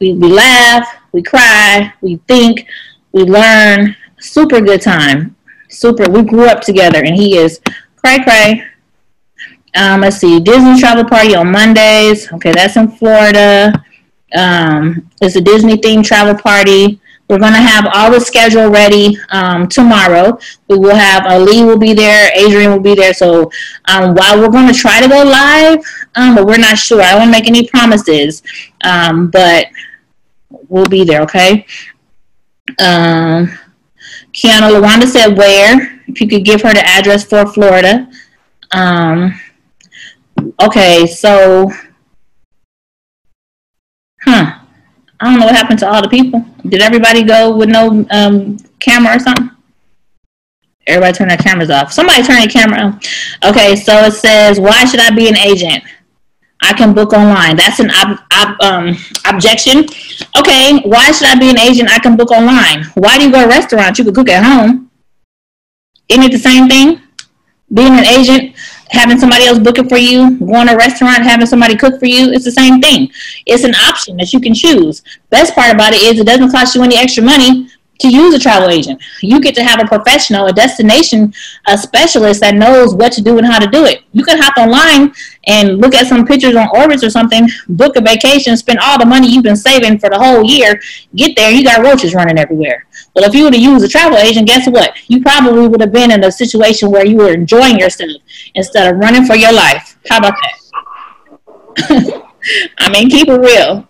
We laugh, we cry, we think, We learn. Super good time. Super. We grew up together, and he is cray cray. Let's see. Disney travel party on Mondays. Okay, that's in Florida. It's a Disney themed travel party. We're going to have all the schedule ready tomorrow. We will have Lee will be there, Adrian will be there. So while we're going to try to go live, but we're not sure. I don't want to make any promises, but we'll be there. Okay. Kiana LaWanda said where. If you could give her the address for Florida. Okay, so, I don't know what happened to all the people. Did everybody go with no camera or something? Everybody turn their cameras off. Somebody turn their camera on. Okay, so it says, why should I be an agent? I can book online. That's an objection. Okay, why should I be an agent? I can book online. Why do you go to a restaurant? You could cook at home. Isn't it the same thing? Being an agent, having somebody else book it for you, going to a restaurant, having somebody cook for you, it's the same thing. It's an option that you can choose. Best part about it is it doesn't cost you any extra money to use a travel agent. You get to have a professional, a destination, a specialist that knows what to do and how to do it. You can hop online and look at some pictures on Orbitz or something, book a vacation, spend all the money you've been saving for the whole year, get there, you got roaches running everywhere. Well, if you would have used a travel agent, guess what? You probably would have been in a situation where you were enjoying yourself instead of running for your life. How about that? I mean, keep it real.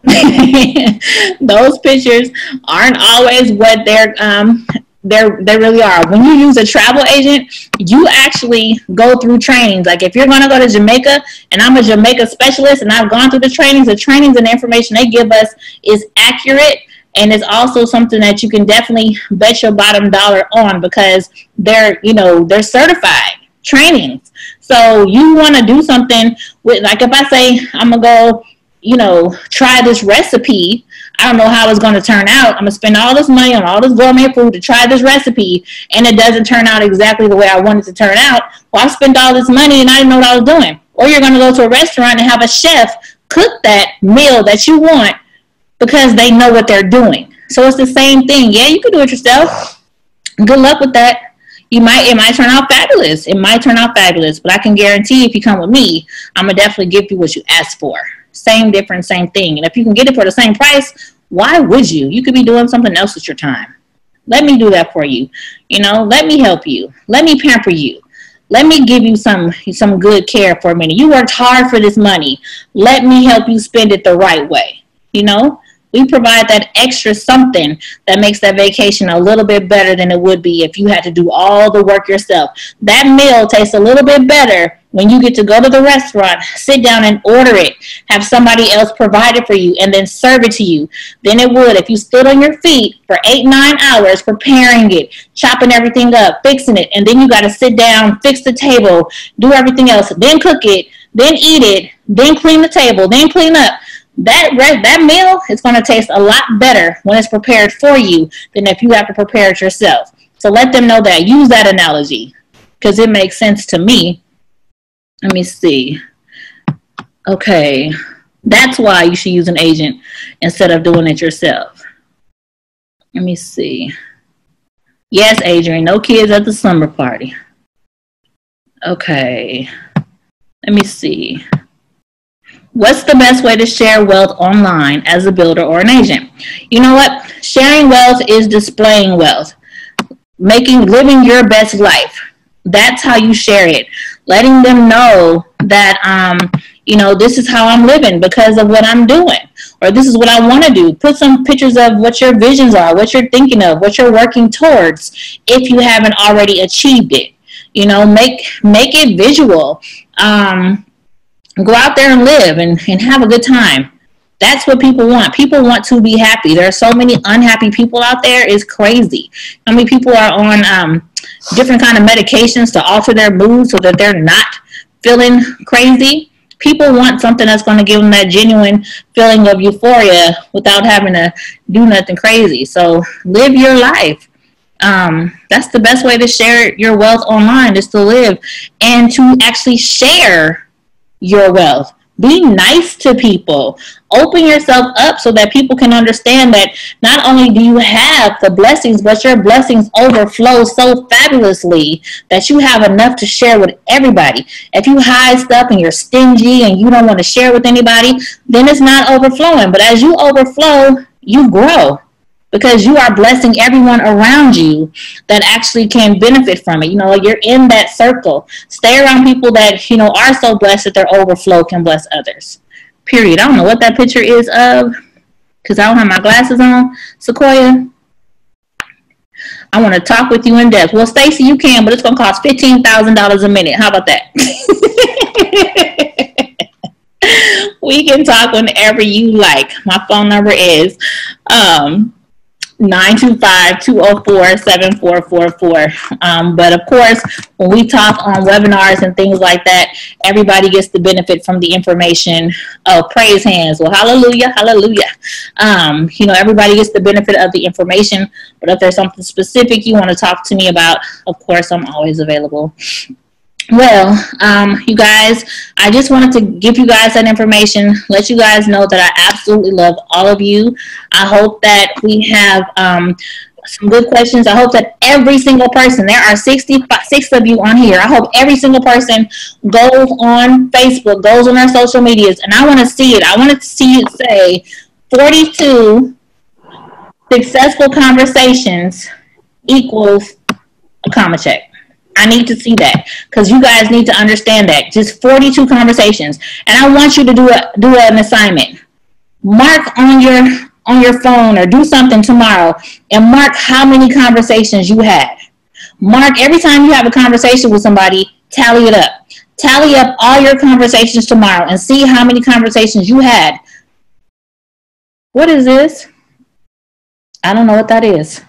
Those pictures aren't always what they really are. When you use a travel agent, you actually go through trainings. Like if you're going to go to Jamaica, and I'm a Jamaica specialist, and I've gone through the trainings and the information they give us is accurate. And it's also something that you can definitely bet your bottom dollar on because they're certified trainings. So you want to do something with, like if I say I'm going to go, try this recipe, I don't know how it's going to turn out. I'm going to spend all this money on all this gourmet food to try this recipe, and it doesn't turn out exactly the way I want it to turn out. Well, I spent all this money and I didn't know what I was doing. Or you're going to go to a restaurant and have a chef cook that meal that you want because they know what they're doing. So it's the same thing. Yeah, you can do it yourself. Good luck with that. It might turn out fabulous. It might turn out fabulous, but I can guarantee if you come with me, I'm going to definitely give you what you asked for. Same difference, same thing. And if you can get it for the same price, why would you? You could be doing something else with your time. Let me do that for you. Let me help you. Let me pamper you. Let me give you some good care for a minute. You worked hard for this money. Let me help you spend it the right way. We provide that extra something that makes that vacation a little bit better than it would be if you had to do all the work yourself. That meal tastes a little bit better when you get to go to the restaurant, sit down and order it, have somebody else provide it for you, and then serve it to you than it would if you stood on your feet for 8-9 hours preparing it, chopping everything up, fixing it, and then you got to sit down, fix the table, do everything else, then cook it, then eat it, then clean the table, then clean up. That meal is going to taste a lot better when it's prepared for you than if you have to prepare it yourself. So let them know that. Use that analogy because it makes sense to me. Let me see. Okay. That's why you should use an agent instead of doing it yourself. Let me see. Yes, Adrian, no kids at the slumber party. Okay. Let me see. What's the best way to share wealth online as a builder or an agent? You know what? Sharing wealth is displaying wealth. Living your best life. That's how you share it. Letting them know that, this is how I'm living because of what I'm doing. Or this is what I want to do. Put some pictures of what your visions are, what you're thinking of, what you're working towards if you haven't already achieved it. Make it visual. Go out there and live and have a good time. That's what people want. People want to be happy. There are so many unhappy people out there. It's crazy. How many people are on different kind of medications to alter their mood so that they're not feeling crazy? People want something that's going to give them that genuine feeling of euphoria without having to do nothing crazy. So live your life. That's the best way to share your wealth online is to live and to actually share your wealth. Be nice to people. Open yourself up so that people can understand that not only do you have the blessings, but your blessings overflow so fabulously that you have enough to share with everybody. If you hide stuff and you're stingy and you don't want to share with anybody, then it's not overflowing. But as you overflow, you grow, because you are blessing everyone around you that actually can benefit from it. You're in that circle. Stay around people that, are so blessed that their overflow can bless others. Period. I don't know what that picture is of, because I don't have my glasses on. Sequoia, I want to talk with you in depth. Well, Stacy, you can, but it's going to cost $15,000 a minute. How about that? We can talk whenever you like. My phone number is 925-204-7444. But of course, when we talk on webinars and things like that, everybody gets the benefit from the information. Oh, praise hands. Well, hallelujah, hallelujah. Everybody gets the benefit of the information. But if there's something specific you want to talk to me about, of course, I'm always available. Well, you guys, I just wanted to give you guys that information, let you guys know that I absolutely love all of you. I hope that we have some good questions. I hope that every single person, there are 66 of you on here, I hope every single person goes on Facebook, goes on our social medias, and I want to see it. I want to see it say 42 successful conversations equals a comma check. I need to see that, because you guys need to understand that. Just 42 conversations. And I want you to do an assignment. Mark on your phone or do something tomorrow and mark how many conversations you had. Mark every time you have a conversation with somebody, tally it up. Tally up all your conversations tomorrow and see how many conversations you had. What is this? I don't know what that is.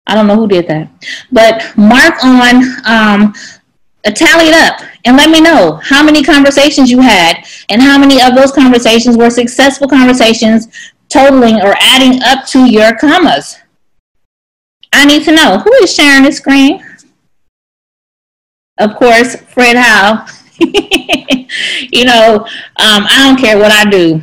I don't know who did that, but mark on, tally it up and let me know how many conversations you had and how many of those conversations were successful conversations totaling or adding up to your commas. I need to know who is sharing the screen. Of course, Fred Howe. I don't care what I do.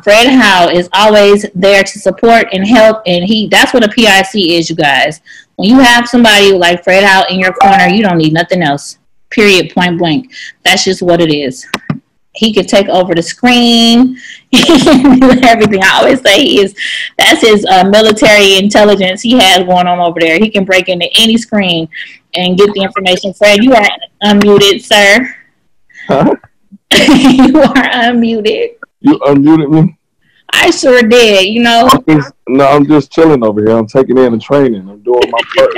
Fred Howe is always there to support and help, and that's what a PIC is, you guys. When you have somebody like Fred Howe in your corner, you don't need nothing else. Period, point blank. That's just what it is. He could take over the screen. He can do everything. I always say that's his military intelligence he has going on over there. He can break into any screen and get the information. Fred, you are unmuted, sir. Huh? You are unmuted. You unmuted me? I sure did, I'm just chilling over here. I'm taking in the training. I'm doing my part.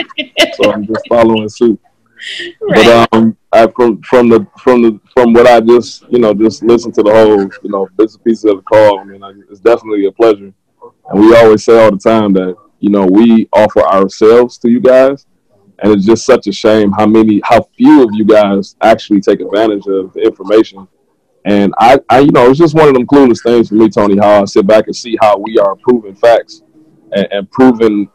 So I'm just following suit. Right. But from what I just listened to the whole, bits and pieces of the call, it's definitely a pleasure. And we always say all the time that, we offer ourselves to you guys. And it's just such a shame how few of you guys actually take advantage of the information. And I it's just one of them clueless things for me, Tony, how I sit back and see how we are proving facts and proving,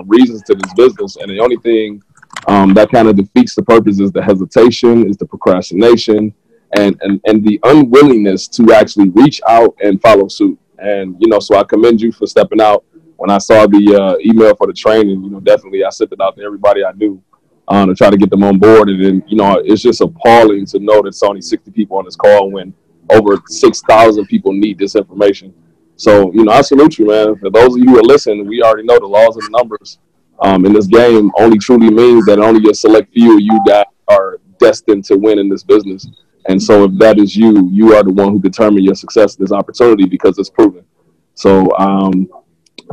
reasons to this business. And the only thing that kind of defeats the purpose is the hesitation, is the procrastination, and the unwillingness to actually reach out and follow suit. And, so I commend you for stepping out. When I saw the email for the training, definitely I sent it out to everybody I knew to try to get them on board. And then, it's just appalling to know that it's only 60 people on this call when over 6,000 people need this information. So, I salute you, man. For those of you who are listening, we already know the laws of the numbers in this game only truly means that only a select few of you guys are destined to win in this business. And so if that is you, you are the one who determine your success in this opportunity because it's proven. So,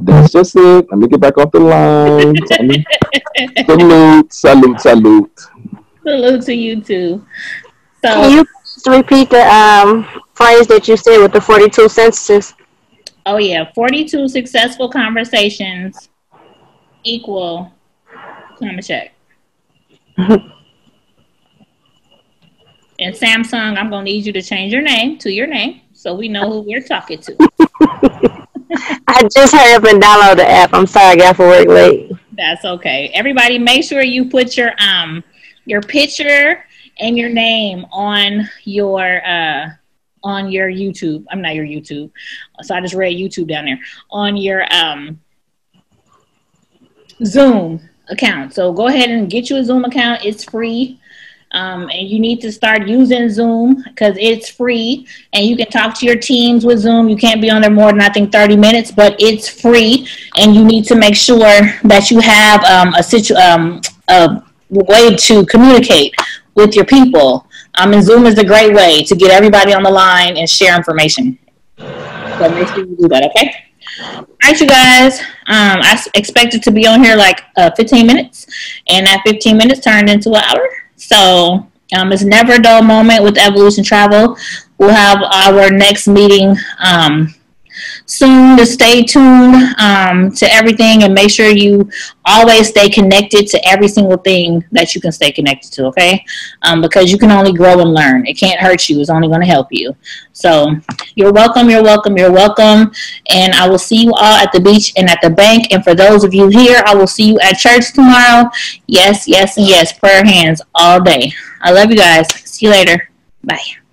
that's just it. Let me get back off the line. Salute. Salute to you too. So, can you repeat the phrase that you said with the 42 sentences? Oh yeah, 42 successful conversations equal comma check. And Samsung, I'm gonna need you to change your name to your name so we know who we're talking to. I just hurry up and download the app. I'm sorry, I got for work late. That's okay. Everybody, make sure you put your picture and your name on your on your YouTube. I'm not your YouTube. So I just read YouTube down there. On your Zoom account. So go ahead and get you a Zoom account. It's free. And you need to start using Zoom because it's free and you can talk to your teams with Zoom. You can't be on there more than I think 30 minutes, but it's free and you need to make sure that you have a way to communicate with your people. And Zoom is a great way to get everybody on the line and share information. So make sure you do that, okay? All right, you guys. I expected to be on here like 15 minutes, and that 15 minutes turned into an hour. So it's never a dull moment with Evolution Travel. We'll have our next meeting soon. To stay tuned to everything and make sure you always stay connected to every single thing that you can stay connected to, okay? Because you can only grow and learn. It can't hurt you. It's only going to help you. So you're welcome, you're welcome, you're welcome. And I will see you all at the beach and at the bank. And for those of you here, I will see you at church tomorrow. Yes, yes, and yes. Prayer hands all day. I love you guys. See you later. Bye.